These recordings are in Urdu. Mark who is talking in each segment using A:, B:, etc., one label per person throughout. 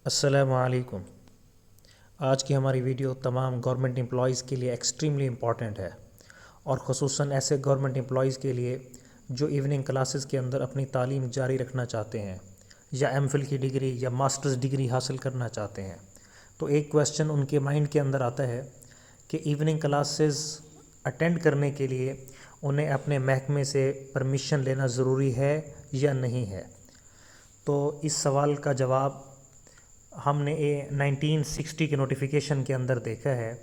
A: السلام علیکم۔ آج کی ہماری ویڈیو تمام گورنمنٹ امپلائیز کے لیے ایکسٹریملی امپورٹنٹ ہے، اور خصوصاً ایسے گورنمنٹ امپلائیز کے لیے جو ایوننگ کلاسز کے اندر اپنی تعلیم جاری رکھنا چاہتے ہیں یا ایم فل کی ڈگری یا ماسٹرز ڈگری حاصل کرنا چاہتے ہیں۔ تو ایک کویسچن ان کے مائنڈ کے اندر آتا ہے کہ ایوننگ کلاسز اٹینڈ کرنے کے لیے انہیں اپنے محکمے سے پرمیشن لینا ضروری ہے یا نہیں ہے۔ تو اس سوال کا جواب ہم نے 1960 کے نوٹیفیکیشن کے اندر دیکھا ہے،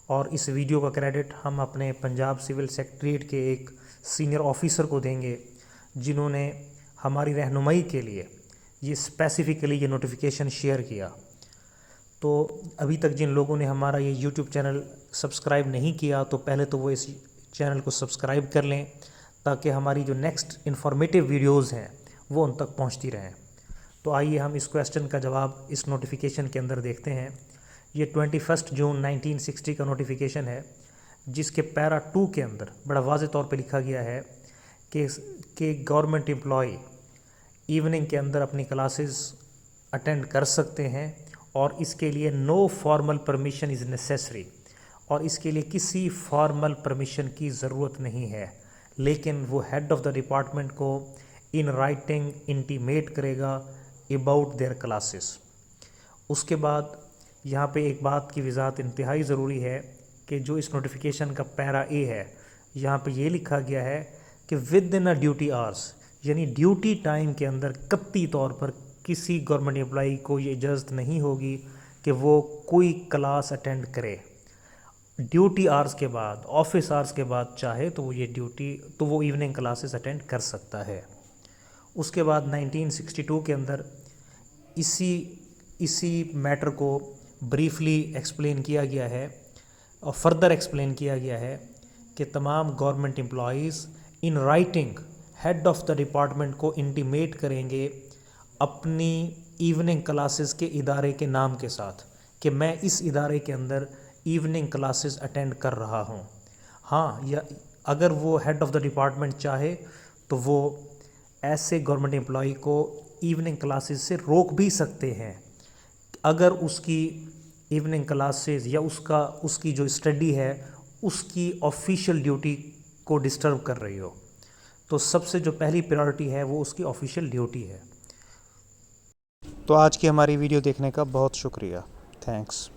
A: اور اس ویڈیو کا کریڈٹ ہم اپنے پنجاب سول سیکریٹریٹ کے ایک سینئر آفیسر کو دیں گے، جنہوں نے ہماری رہنمائی کے لیے یہ اسپیسیفکلی یہ نوٹیفیکیشن شیئر کیا۔ تو ابھی تک جن لوگوں نے ہمارا یہ یوٹیوب چینل سبسکرائب نہیں کیا تو پہلے تو وہ اس چینل کو سبسکرائب کر لیں، تاکہ ہماری جو نیکسٹ انفارمیٹیو ویڈیوز ہیں وہ ان تک پہنچتی رہیں۔ تو آئیے ہم اس کویسچن کا جواب اس نوٹیفیکیشن کے اندر دیکھتے ہیں۔ یہ 21 جون 1960 کا نوٹیفیکیشن ہے، جس کے پیرا 2 کے اندر بڑا واضح طور پہ لکھا گیا ہے کہ گورنمنٹ امپلائی ایوننگ کے اندر اپنی کلاسز اٹینڈ کر سکتے ہیں، اور اس کے لیے نو فارمل پرمیشن از نیسیسری، اور اس کے لیے کسی فارمل پرمیشن کی ضرورت نہیں ہے، لیکن وہ ہیڈ آف دا ڈپارٹمنٹ کو ان رائٹنگ انٹیمیٹ کرے گا اباؤٹ دیئر کلاسز۔ اس کے بعد یہاں پہ ایک بات کی وضاحت انتہائی ضروری ہے کہ جو اس نوٹیفیکیشن کا پیرا اے ہے، یہاں پہ یہ لکھا گیا ہے کہ ود ان اے ڈیوٹی آرز، یعنی ڈیوٹی ٹائم کے اندر قطعی طور پر کسی گورنمنٹ امپلائی کو یہ اجازت نہیں ہوگی کہ وہ کوئی کلاس اٹینڈ کرے۔ ڈیوٹی آرز کے بعد، آفس آرز کے بعد چاہے تو وہ ایوننگ کلاسز اٹینڈ کر سکتا ہے۔ اس کے بعد 1962 کے اندر اسی میٹر کو بریفلی ایکسپلین کیا گیا ہے، اور فردر ایکسپلین کیا گیا ہے کہ تمام government employees in writing head of the department کو انٹیمیٹ کریں گے اپنی ایوننگ کلاسز کے ادارے کے نام کے ساتھ کہ میں اس ادارے کے اندر ایوننگ کلاسز اٹینڈ کر رہا ہوں۔ ہاں، یا اگر وہ ہیڈ آف دا ڈپارٹمنٹ چاہے تو وہ ایسے گورنمنٹ امپلائی کو ایوننگ کلاسز سے روک بھی سکتے ہیں، اگر اس کی ایوننگ کلاسز یا اس کی جو اسٹڈی ہے اس کی آفیشیل ڈیوٹی کو ڈسٹرب کر رہی ہو۔ تو سب سے جو پہلی پریورٹی ہے وہ اس کی آفیشیل ڈیوٹی ہے۔ تو آج کی ہماری ویڈیو دیکھنے کا بہت شکریہ، تھینکس۔